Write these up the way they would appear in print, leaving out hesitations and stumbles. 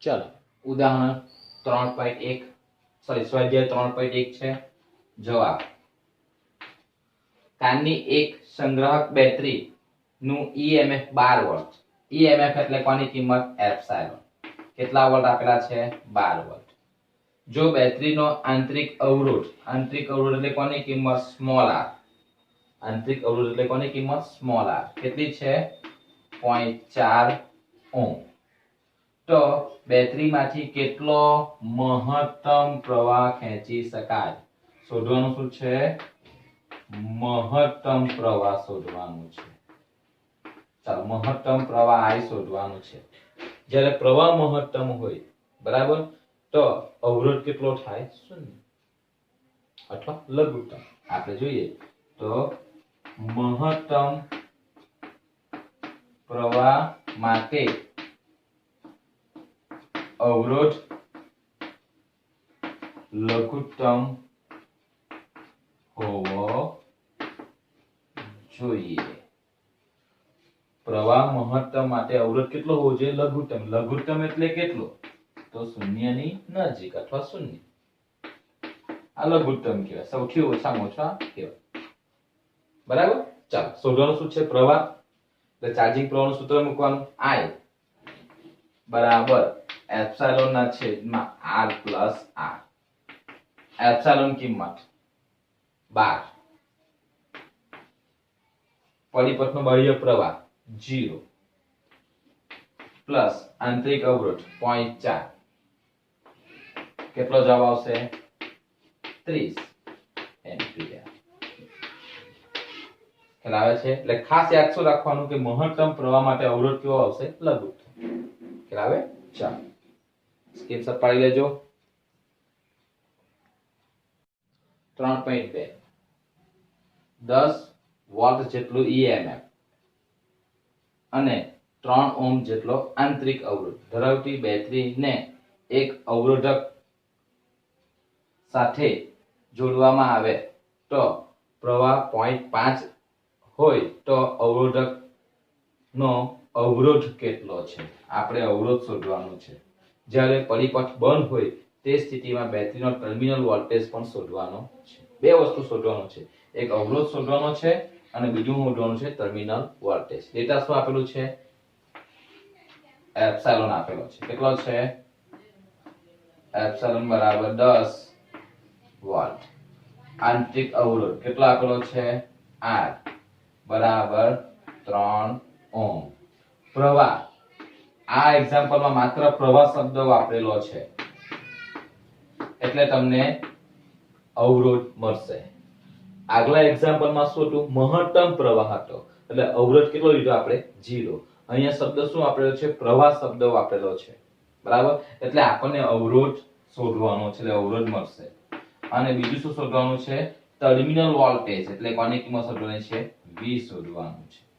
चलो उदाहरण 3.1 सॉरी स्वाध्याय 3.1 છે જવાબ કારની એક સંગ્રાહક બેટરી નું EMF 12 વોલ્ટ EMF એટલે કોની કિંમત એપ્સિલોન કેટલા વોલ્ટ આપેલા છે 12 વોલ્ટ જો બેટરીનો આંતરિક અવરોધ એટલે કોની કિંમત સ્મોલ r આંતરિક અવરોધ એટલે કોની કિંમત સ્મોલ r કેટલી છે 0.4 ઓહ્મ તો બેટરીમાંથી કેટલો મહત્તમ પ્રવાહ ખેંચી શકાય શોધવાનું શું છે મહત્તમ પ્રવાહ શોધવાનું છે ચાલો મહત્તમ પ્રવાહ I શોધવાનું છે જ્યારે પ્રવાહ મહત્તમ હોય બરાબર તો અવરોધ કેટલો થાય શૂન્ય અથવા લઘુત્તમ આપણે જોઈએ તો મહત્તમ પ્રવાહ માટે અવરોધ લઘુત્તમ હોવો જોઈએ પ્રવાહ મહત્તમ માટે અવરોધ કેટલો હોવો જોઈએ લઘુત્તમ એટલે કેટલો તો શૂન્યની નજીક અથવા શૂન્ય આ લઘુત્તમ કહેવાય સૌથી ઓછામાં ઓછા કહેવાય બરાબર ચાલો શોધવાનું શું છે પ્રવાહ એટલે ચાર્જિંગ પ્રવાહનું સૂત્ર મૂકવાનું I બરાબર એપ્સિલોન ના છેદમાં r પ્લસ r એપ્સિલોન કિંમત 12 પરિપથનો બાહ્ય પ્રવાહ 0 પ્લસ આંતરિક અવરોધ 0.4 કેટલો જવાબ આવશે 30 એમ્પિયર ખ્યાલ આવે છે એટલે ખાસ યાદ શું રાખવાનું કે મહત્તમ પ્રવાહ માટે અવરોધ કેવો આવશે લઘુત્તમ ખ્યાલ આવે ચાલો સ્ક્રીનશોટ પાડી લેજો 3.2 10 વોલ્ટ જેટલું EMF અને 3 ઓહ્મ જેટલો આંતરિક અવરોધ ધરાવતી બેટરીને એક અવરોધક સાથે જોડવામાં આવે તો પ્રવાહ 0.5 હોય તો અવરોધકનો અવરોધ કેટલો છે આપણે અવરોધ શોધવાનું છે જ્યારે પરિપથ બંધ હોય તે સ્થિતિમાં બેટરીનો ટર્મિનલ વોલ્ટેજ પણ શોધવાનો છે બે વસ્તુ શોધવાનો છે એક અવરોધ શોધવાનો છે અને બીજું શોધવાનું છે ટર્મિનલ વોલ્ટેજ ડેટા શું આપેલું છે એપ્સિલોન આપેલો છે કેટલો છે એપ્સિલોન બરાબર 10 વોલ્ટ આંતરિક અવરોધ કેટલો આપેલો છે R બરાબર 3 ઓહ્મ પ્રવાહ આ એક્ઝામ્પલમાં માત્ર પ્રવાહ શબ્દ વાપરેલો છે એટલે તમને અવરોધ મળશે આગલા એક્ઝામ્પલમાં શું હતું મહત્તમ પ્રવાહ હતો એટલે અવરોધ કેટલો લીધો આપણે 0 અહીંયા શબ્દ શું વાપરેલો છે પ્રવાહ શબ્દ વાપરેલો છે બરાબર એટલે આપણને અવરોધ શોધવાનો છે એટલે અવરોધ મળશે અને બીજું શું શોધવાનું છે ટર્મિનલ વોલ્ટેજ એટલે કોની કિંમત શોધવાની છે V શોધવાનું છે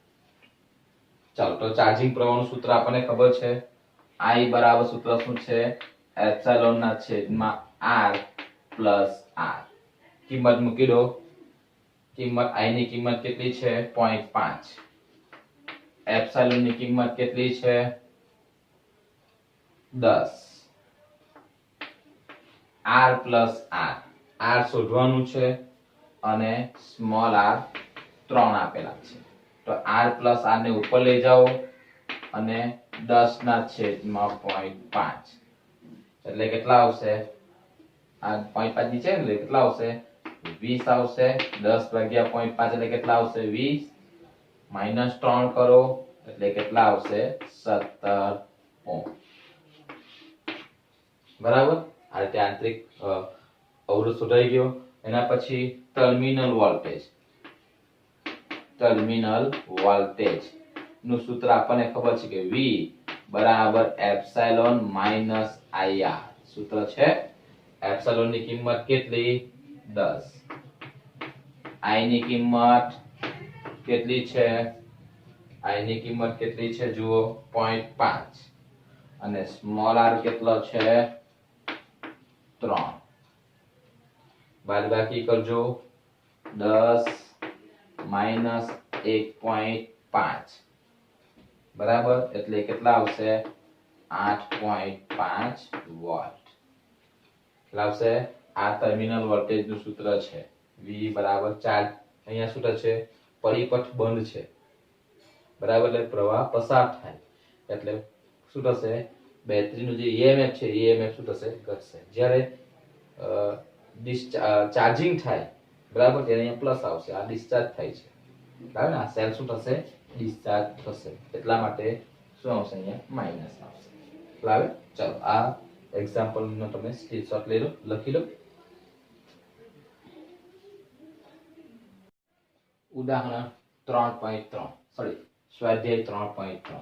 ચાલો તો ચાર્જિંગ પ્રવાહનું સૂત્ર આપણને ખબર છે I બરાબર સૂત્ર શું છે એપ્સિલોન ના છેદમાં r પ્લસ r કિંમત મૂકી દો કિંમત I ની કિંમત કેટલી છે 0.5 એપ્સિલોન ની કિંમત કેટલી છે 10 r પ્લસ r r શોધવાનું છે અને સ્મોલ r 3 આપેલા છે તો r પ્લસ r ને ઉપર લઈ જાઓ અને 10 ના છેદમાં 0.5 એટલે કેટલા આવશે આ 0.5 નીચે એટલે કેટલા આવશે 20 આવશે 10 ભાગ્યા 0.5 એટલે કેટલા આવશે 20 માઈનસ 3 કરો એટલે કેટલા આવશે 17 ઓહ્મ બરાબર આ રીતે આંતરિક અવરોધ શોધાઈ ગયો એના પછી ટર્મિનલ વોલ્ટેજ નું સૂત્ર આપણને ખબર છે કે V બરાબર એપ્સિલોન માઈનસ IR સૂત્ર છે એપ્સિલોન ની કિંમત કેટલી 10 I ની કિંમત કેટલી છે I ની કિંમત કેટલી છે જુઓ 0.5 અને સ્મોલ r કેટલો છે 3 બાદબાકી કરજો 10 માઈનસ 1.5 બરાબર એટલે કેટલા આવશે 8.5 વોલ્ટ લાવશે આ ટર્મિનલ વોલ્ટેજ નું સૂત્ર છે V બરાબર ચાર્જ અહીંયા સૂત્ર છે પરિપથ બંધ છે બરાબર એટલે પ્રવાહ પસાર થાય એટલે શું થશે બેટરીનું જે EMF છે EMF શું થશે ઘટશે જ્યારે ચાર્જિંગ થાય બરાબર ત્યારે અહીંયા પ્લસ આવશે આ ડિસ્ચાર્જ થાય છે બરાબર આ સેલ શું થશે ડિસ્ચાર્જ થશે એટલા માટે શું આવશે અહીંયા માઈનસ આવશે બરાબર ચાલો આ એક્ઝામ્પલ નો તમે સ્ક્રીનશોટ લઈ લો લખી લો ઉદાહરણ 3.3 સોરી સ્વાધ્યાય 3.3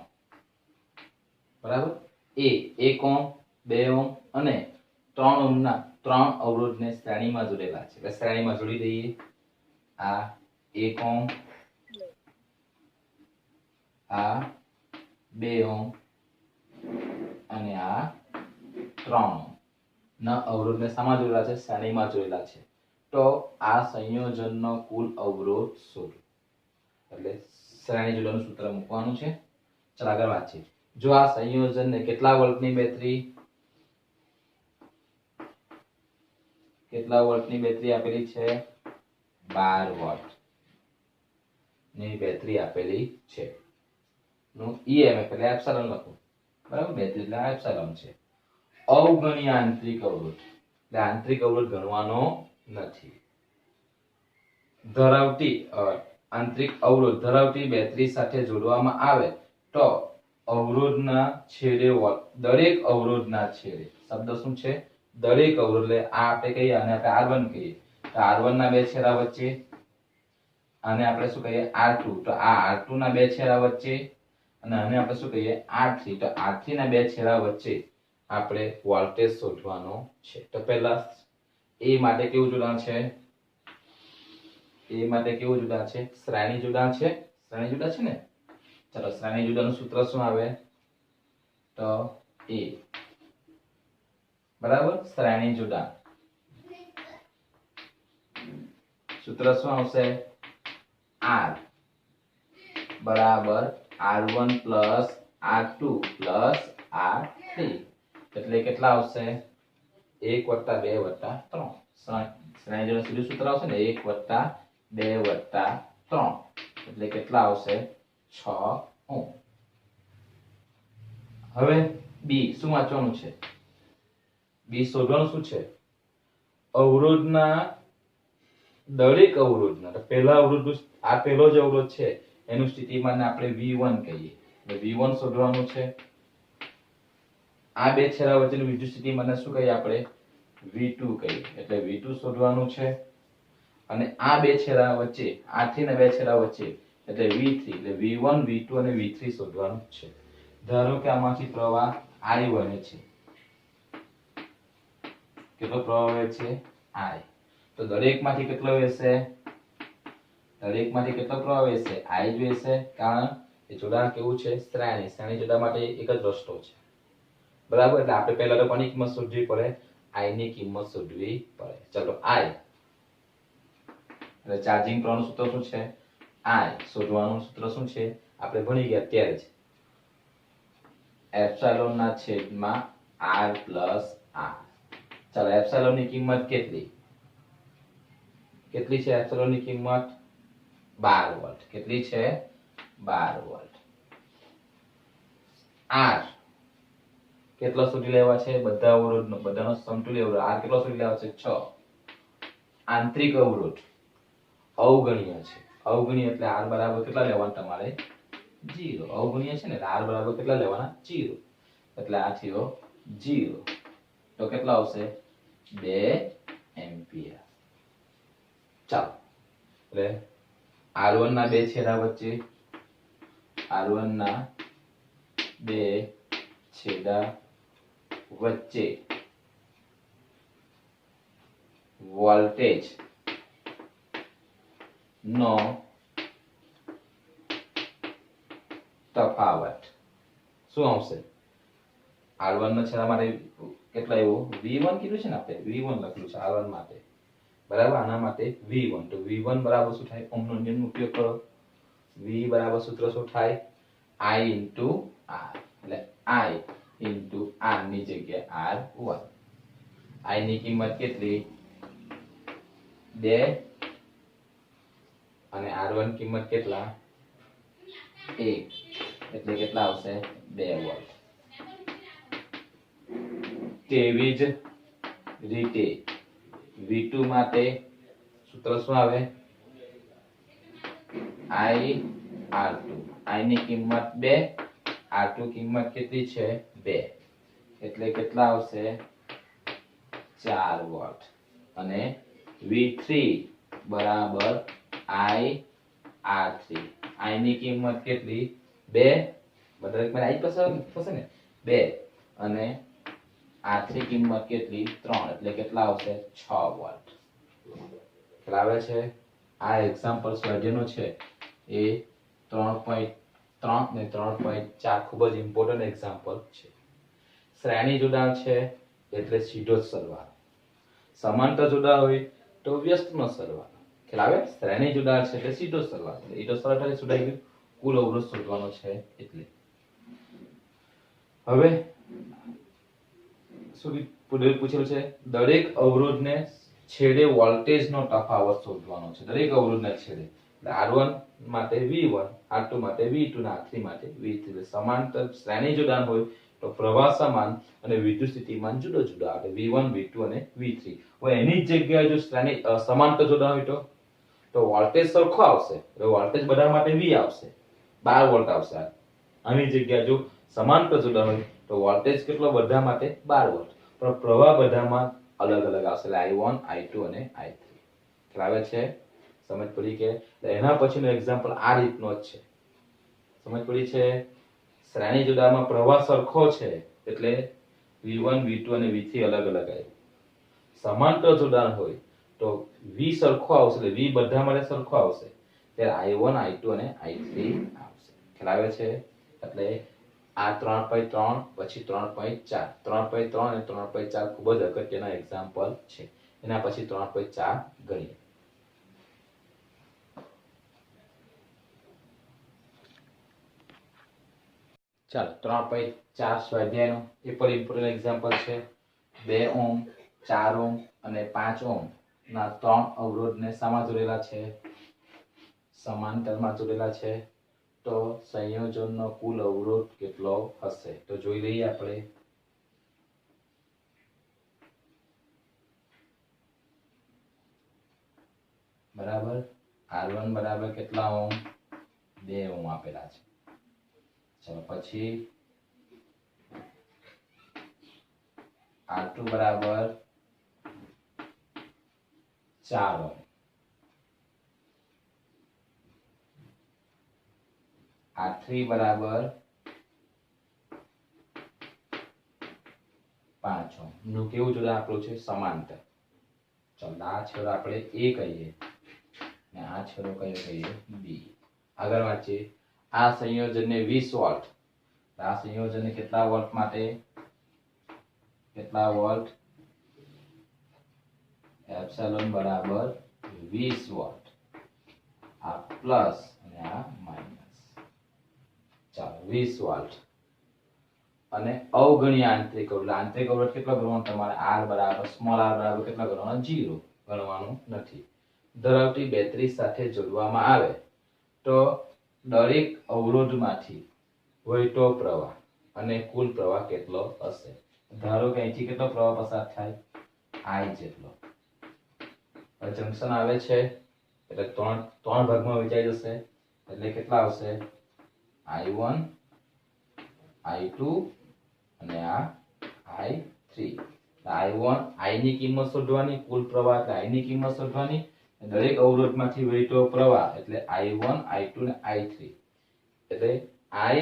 બરાબર એ 1 ઓહ્મ 2 ઓહ્મ અને 3 ઓહ્મના 3 અવરોધને શ્રેણીમાં જોડેલા છે એટલે શ્રેણીમાં જોડી દઈએ આ 1 ઓહ્મ આ 2 ઓહ્મ અને આ 3 ઓહ્મ ના અવરોધને સામા જોડેલા છે શ્રેણીમાં જોડેલા છે તો આ સંયોજનનો કુલ અવરોધ શોધો એટલે શ્રેણી જોડવાનું સૂત્ર મૂકવાનું છે ચાલો આગળ વાંચીએ જો આ સંયોજનને કેટલા વોલ્ટની બેટરી આપેલી છે 12 વોલ્ટ ની બેટરી આપેલી છે નું EMF એટલે એપ્સિલોન લખો બરાબર બેટરી એટલે એપ્સિલોન છે અવગણ્ય આંતરિક અવરોધ એટલે આંતરિક અવરોધ ગણવાનો નથી આંતરિક અવરોધ ધરાવતી બેટરી સાથે જોડવામાં આવે તો અવરોધના છેડે દરેક અવરોધના છેડે શબ્દ શું છે દરેક અવરોધ એટલે આ આપણે કહીએ અને આપણે R1 કહીએ તો R1 ના બે છેડા વચ્ચે આને આપણે શું કહીએ R2 તો આ R2 ના બે છેડા વચ્ચે અને આને આપણે શું કહીએ R3 તો R3 ના બે છેડા વચ્ચે આપણે વોલ્ટેજ શોધવાનો છે તો પહેલા એ માટે કેવું જોડાણ છે શ્રેણી જોડાણ છે ને ચલો શ્રેણી જોડાણનું સૂત્ર શું આવે તો એ બરાબર શ્રેણી જોડાણ સૂત્ર શું આવશે R બરાબર R1 plus R2 plus R3 એટલે કેટલા આવશે 1 + 2 + 3 શ્રેણી જોડાણ સીધું સૂત્ર આવશે ને 1 + 2 + 3 એટલે કેટલા આવશે 6 ઓહ્મ હવે બી શું વાંચવાનું છે બી શોધવાનું શું છે અવરોધના દરેક અવરોધના તો પહેલા અવરોધ આ પહેલો જ અવરોધ છે એનું સ્થિતિમાનને આપણે V1 કહીએ એટલે V1 શોધવાનું છે આ બે છેડા વચ્ચેનું વિદ્યુત સ્થિતિમાનને શું કહીએ આપણે V2 કહીએ એટલે V2 શોધવાનું છે અને આ બે છેડા વચ્ચે આથી ના બે છેડા વચ્ચે એટલે V3 એટલે V1 V2 અને V3 શોધવાનું છે ધારો કે આમાંથી પ્રવાહ I વહે છે કેટલો પ્રવાહ વહે છે I તો દરેકમાંથી કેટલો વહેશે કેટલો પ્રવાહ વહેશે I જ વહેશે કારણ કે જોડાણ કેવું છે શ્રેણી જોડાણ માટે એક જ રસ્તો છે બરાબર એટલે આપણે પહેલા તો કોની કિંમત શોધવી પડે I ની કિંમત શોધવી પડે ચલો I એટલે ચાર્જિંગ પ્રવાહનું સૂત્ર શું છે I શોધવાનું સૂત્ર શું છે આપણે ભણી ગયા ત્યારે જ એપ્સિલોન ના છેદમાં R plus R ચાલો એપ્સિલોન ની કિંમત કેટલી છે એપ્સિલોન ની કિંમત 12 વોલ્ટ કેટલી છે 12 વોલ્ટ R કેટલો શોધી લેવા છે બધાનો સમતુલ્ય અવરોધ R કેટલો શોધી લેવા છે 6 આંતરિક અવરોધ અવગણ્ય છે અવગણ્ય એટલે R બરાબર કેટલા લેવાના તમારે 0 અવગણ્ય છે ને એટલે R બરાબર કેટલા લેવાના 0 એટલે આ થયો 0 તો કેટલા આવશે 2 એમ્પિયર ચાલો એટલે R1 ના બે છેડા વચ્ચે R1 ના બે છેડા વચ્ચે વોલ્ટેજ નો તફાવત શું આવશે R1 ના છેડા માટે કેટલા આવ્યો V1 કીધું છે ને આપણે V1 લખ્યું છે R1 માટે બરાબર આના માટે V1 તો V1 બરાબર શું થાય ઓહમનો નિયમનો ઉપયોગ કરો V બરાબર સૂત્ર શું થાય I * R એટલે I ઇન્ટુ આર ની જગ્યાએ R1. I ની કિંમત કેટલી 2 અને R1 કિંમત કેટલા 1, એટલે કેટલા આવશે 2 વોલ્ટ. તેવી જ રીતે V2 માટે સૂત્ર શું આવે I R2. I ની કિંમત 2, R2 કિંમત કેટલી છે 2, એટલે કેટલા આવશે 4 વોલ્ટ. અને V3 બરાબર I R3. I ની કિંમત કેટલી 2, બરાબર મને I થશે ને 2, અને R3 કિંમત કેટલી 3, એટલે કેટલા આવશે 6 વોલ્ટ. ખ્યાલ આવે છે? આ એક્ઝામ્પલ સ્વાધ્યાયનો છે એ 3.3 ને 3.4 ખૂબ જ ઇમ્પોર્ટન્ટ એક્ઝામ્પલ છે. શ્રેણી જોડાણ છે એટલે સીધો જ સરવાળો, સમાંતર જોડાણ હોય તો વ્યસ્તનો સરવાળો. ખ્યાલ આવે? શ્રેણી જોડાણ છે એટલે સીધો સરવાળો, એ તો સરળતાથી શોધાઈ ગયું. કુલ અવરોધ શોધવાનો છે એટલે. હવે શું પૂછેલું છે દરેક અવરોધને છેડે વોલ્ટેજનો તફાવત શોધવાનો છે. દરેક અવરોધના છેડે R1 માટે V1, R2 માટે V2 અને R3 માટે V3. સમાંતર શ્રેણી જોડાણ હોય તો પ્રવાહ સમાન અને વિદ્યુત સ્થિતિમાન જુદો જુદા એટલે V1, V2 અને V3. હવે એની જ જગ્યાએ જો શ્રેણી સમાંતર જોડાણ હોય તો વોલ્ટેજ સરખો આવશે. એટલે વોલ્ટેજ બધા માટે V આવશે, 12 વોલ્ટ આવશે. આની જગ્યાએ જો સમાંતર જોડાણ હોય તો વોલ્ટેજ કેટલો બધા માટે 12 વોલ્ટ, પણ પ્રવાહ બધામાં અલગ અલગ આવશે એટલે I1, I2 અને I3. ખ્યાલ આવે છે? સમજ પડી કે? એના પછીનો એક્ઝામ્પલ આ રીતનો જ છે. સમજ પડી છે? શ્રેણી જોડાણમાં પ્રવાહ સરખો છે એટલે V1, V2 અને V3 અલગ અલગ આવ્યું. સમાંતર જોડાણ હોય તો V સરખો આવશે એટલે V બધા માટે સરખો આવશે, ત્યારે I1, I2 અને I3 આવશે. ખ્યાલ આવે છે? એટલે આ 3.3 પછી 3.4, 3.3 અને 3.4 ખૂબ જ અગત્યના એક્ઝામ્પલ છે. એના પછી 3.4 ગણીએ. ચાલો 3.4 સ્વાધ્યાયનો એ પણ ઇમ્પોર્ટન્ટ એક્ઝામ્પલ છે. 2 ઓહ્મ, 4 ઓહ્મ અને 5 ઓહ્મ ના 3 અવરોધને સામા જોડેલા છે, સમાંતરમાં જોડેલા છે. તો સંયોજનનો કુલ અવરોધ કેટલો હશે? તો જોઈ લઈએ આપણે. બરાબર R1 બરાબર કેટલા ઓહ્મ 2 ઓહ્મ આપેલા છે. ચલો પછી R2 બરાબર 4 ઓહ્મ, R3 બરાબર 5 ઓહ્મ. નું કેવું જોડાણ આપણું છે? સમાંતર. ચાલો આ છેડો આપણે A કહીએ અને આ છેડો કયો કહીએ B. આગળ વાંચીએ. આ સંયોજનને 20 વોલ્ટ, આ સંયોજનને કેટલા વોલ્ટ માટે કેટલા વોલ્ટ? એપ્સિલોન બરાબર 20 વોલ્ટ. આ પ્લસ અને આ માઈનસ. ચાલો 20 વોલ્ટ. અને અવગણીય આંતરિક અવરોધ. આંતરિક અવરોધ કેટલો ગણવાનો તમારે? R બરાબર સ્મોલ r બરાબર કેટલા ગણવાનો? 0 ગણવાનું નથી. ધરાવતી બેટરી સાથે જોડવામાં આવે તો દરેક અવરોધમાંથી વહેતો પ્રવાહ અને કુલ પ્રવાહ કેટલો હશે? ધારો કે અહીંથી કેટલો પ્રવાહ પસાર થાય? I જેટલો. જંક્શન આવે છે એટલે ત્રણ ભાગમાં વહેંચાઈ જશે એટલે કેટલા આવશે? I1, I2 અને આ I3. I1 I ની કિંમત શોધવાની, કુલ પ્રવાહ એટલે I ની કિંમત શોધવાની, દરેક અવરોધમાંથી વહેતો પ્રવાહ એટલે I1, I2 અને I3. એટલે I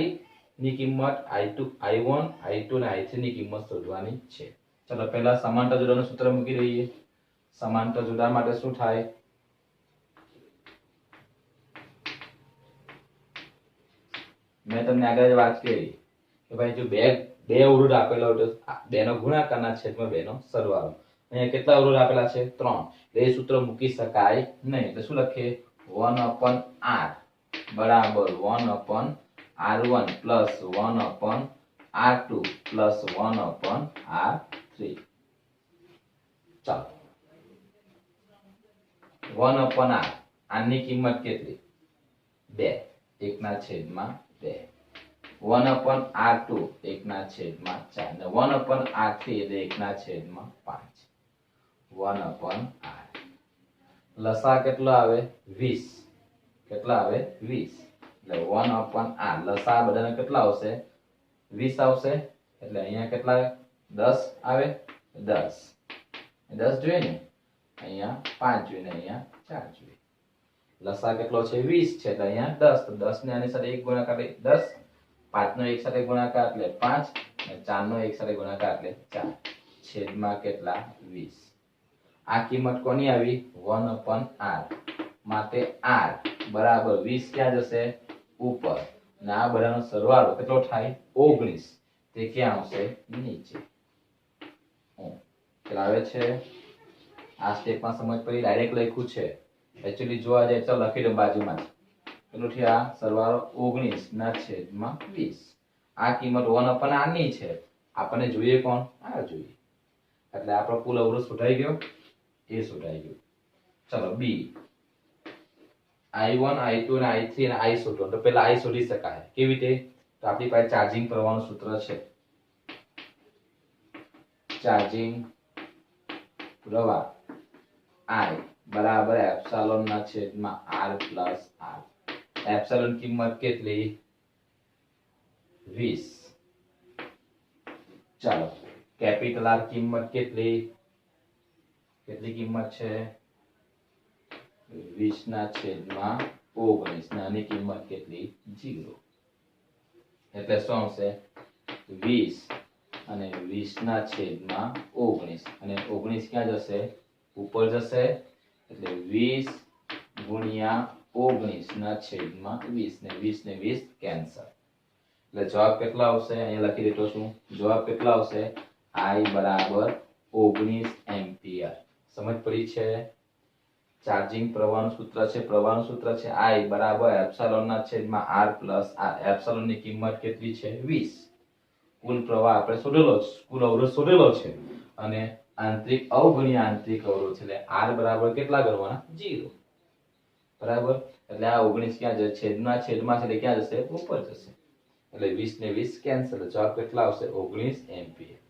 ની કિંમત I1, I2 અને I3 ની કિંમત શોધવાની છે. ચલો પહેલા સમાંતર જોડાણનું સૂત્ર મૂકી દઈએ. સમાંતર જોડાણ માટે શું થાય? મેં તમને આગળ વાત કરી કે ભાઈ જો બે અવરોધ આપેલા હોય તો બે નો ગુણાકારના છેદમાં બે નો સરવાળો. અહીંયા કેટલા અવરોધ આપેલા છે? 3. એ સૂત્ર મૂકી શકાય નહીં. એટલે શું લખીએ? 1/r બરાબર 1/r1 + 1/r2 R2 plus 1 upon R3. ચાલો 1 અપોન R, આની કિંમત કેટલી? 2, 1 ના છેદમાં 2. 1 અપોન R2 1 ના છેદમાં 4 ને 1 અપોન R3 એટલે 1 ના છેદમાં 5. 1 અપોન R. લસા કેટલો આવે? 20. કેટલા આવે? 20. એટલે 1 અપોન R. લસા બધાને કેટલા આવશે? 20 આવશે. એટલે અહીંયા કેટલા? 10 આવે. 10 જોઈએ ને, અહીંયા 5 જોઈએ ને અહીંયા 4 જોઈએ. લસા કેટલો છે? 20 છે. એટલે અહીંયા 10, તો 10 ને આની સાથે 1 ગુણાકાર એટલે 10, 5 નો 1 સાથે ગુણાકાર એટલે 5 અને 4 નો 1 સાથે ગુણાકાર એટલે 4. છેદમાં કેટલા? 20. આ કિંમત કોની આવી? 1 અપોન R. માટે R બરાબર 20 ક્યાં જશે? ઉપર. અને આ બધાનો સરવાળો કેટલો થાય? 19. તે ક્યાં આવશે? નીચે. આવે છે. આ સ્ટેપમાં સમજ પડી. ડાયરેક્ટ લખ્યું છે. એકચ્યુઅલી જોવા જાય તો લખી દો બાજુમાં. કેટલું થયું? આ સરવાળો 19 ના છેદમાં 20. આ કિંમત 1 અપોન R ની છે. આપણને જોઈએ કોણ? R જોઈએ. એટલે આપણો કુલ અવરોધ શોધાઈ ગયો. એ શોધાઈ ગયો. ચલો B. I1 I2 અને I3 અને I શોધો. તો પહેલા I શોધી શકાય. કેવી રીતે? તો આપણી પાસે ચાર્જિંગ પ્રવાહનું સૂત્ર છે. ચાર્જિંગ પ્રવાહ I બરાબર એપ્સિલોન ના છેદમાં R પ્લસ R. એપ્સિલોન કિંમત કેટલી? 20. ચાલો કેપિટલ R કિંમત કેટલી? કેટલી કિંમત છે? 20 ના છેદમાં 19. આની કિંમત કેટલી? 0. એટલે શું આવશે? 20 અને 20 ના છેદમાં 19. અને 19 ક્યાં જશે? ઉપર જશે. એટલે 20 ગુણ્યા 19 ના છેદમાં 20 ને 20 ને 20 કેન્સલ. એટલે જવાબ કેટલો આવશે? અહીંયા લખી દેતો છું. જવાબ કેટલો આવશે? I બરાબર 19 એમ્પિયર. સમજ પડી છે? ચાર્જિંગ પ્રવાહનું સૂત્ર છે. પ્રવાહનું સૂત્ર છે I બરાબર એપ્સિલોન ના છેદમાં R પ્લસ R. એપ્સિલોન ની કિંમત કેટલી છે? 20. કુલ પ્રવાહ આપણે શોધેલો છે. કુલ અવરોધ શોધેલો છે. અને આંતરિક અવગુણ્યા આંતરિક અવરોધ એટલે R બરાબર કેટલા કરવાના? 0. બરાબર. એટલે આ 19 ક્યાં જશે? છેદમાં છેદમાં છે એટલે ક્યાં જશે? ઉપર જશે. એટલે 20 ને 20 કેન્સલ. જવાબ કેટલા આવશે? 19 એમ્પિયર.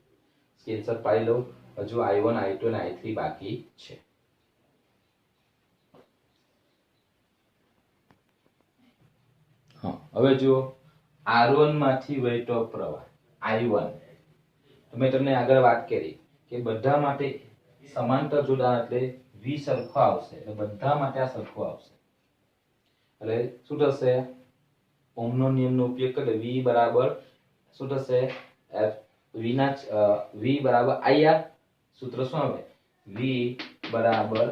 સ્ક્રીનશોટ પાડી લો. હજુ I1 I2 અને I3 બાકી છે. હવે જુઓ, R1 માંથી વહેતો પ્રવાહ I1. મેં તમને આગળ વાત કરી કે બધા માટે સમાંતર જોડાણ એટલે V સરખો આવશે. એટલે બધા માટે આ સરખો આવશે. એટલે શું થશે? ઓહમનો નિયમનો ઉપયોગ કરીએ. V બરાબર શું થશે? V બરાબર IR. સૂત્ર શું આવે? V બરાબર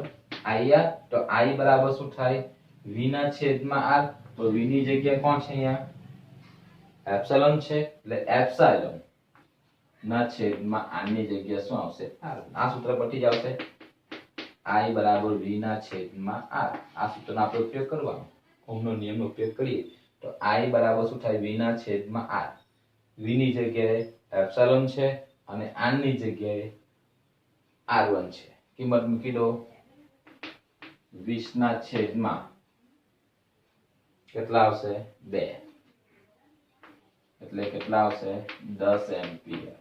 IR. તો I બરાબર શું થાય? V ના છેદમાં R. તો V ની જગ્યાએ કોણ છે? અહીંયા એપ્સિલોન છે. એટલે એપ્સિલોન ના છેદમાં R ની જગ્યાએ શું આવશે? R. આ સૂત્ર પરથી જ આવશે. I બરાબર V ના છેદમાં R. આ સૂત્રનો આપણે ઉપયોગ કરવાનો. ઓહમનો નિયમનો ઉપયોગ કરીએ તો I બરાબર શું થાય? V ના છેદમાં R. V ની જગ્યાએ એપ્સિલોન છે અને R ની જગ્યાએ R1 છે. કિંમત મૂકી દો. 20 ના છેદમાં કેટલા આવશે? 2. એટલે કેટલા આવશે? 10 એમ્પિયર.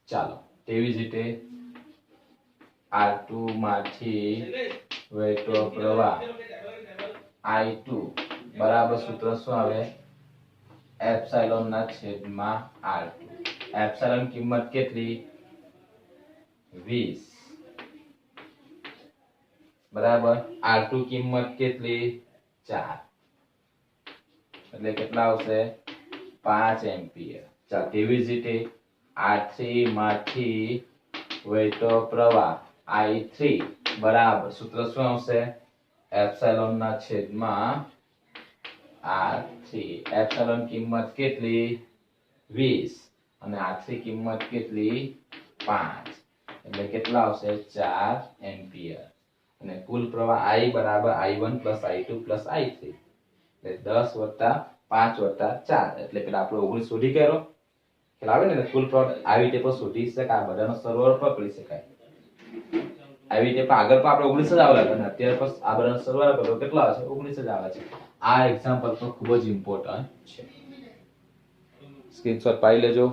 ચાલો તેવી જ રીતે R2 માંથી વહેતો પ્રવાહ I2 બરાબર સૂત્ર શું આવે? એપ્સિલોન ના છેદમાં R2. એપ્સિલોન કિંમત કેટલી? 20. બરાબર. R2 કિંમત કેટલી? 4. એટલે કેટલા આવશે? 5 એમ્પિયર. ચાલો તેવી જ રીતે R3 માંથી વહેતો પ્રવાહ I3 બરાબર સૂત્ર શું આવશે? એપ્સિલોન ના છેદમાં R3. એપ્સિલોન કિંમત કેટલી? 20 અને R3 કિંમત કેટલી? 5. એટલે કેટલા આવશે? 4 એમ્પિયર. અને કુલ પ્રવાહ I બરાબર I1 I2 I3. એટલે 10 + 5 + 4. એટલે પેલા આપણે 19 શોધી કાઢો. ખ્યાલ આવે ને કુલ પ્લોટ આવી રીતે પણ શોધી શકાય બધાનો સરવાળો પણ કરી શકાય આવી રીતે પણ આગળ પણ આપણે 19 જ આવેલા હતા ને અત્યારે પણ આ બધાનો સરવાળો કરો કેટલા હશે 19 જ આવે છે આ એક્ઝામ્પલ તો ખૂબ જ ઇમ્પોર્ટન્ટ છે સ્ક્રીનશોટ પાડી લેજો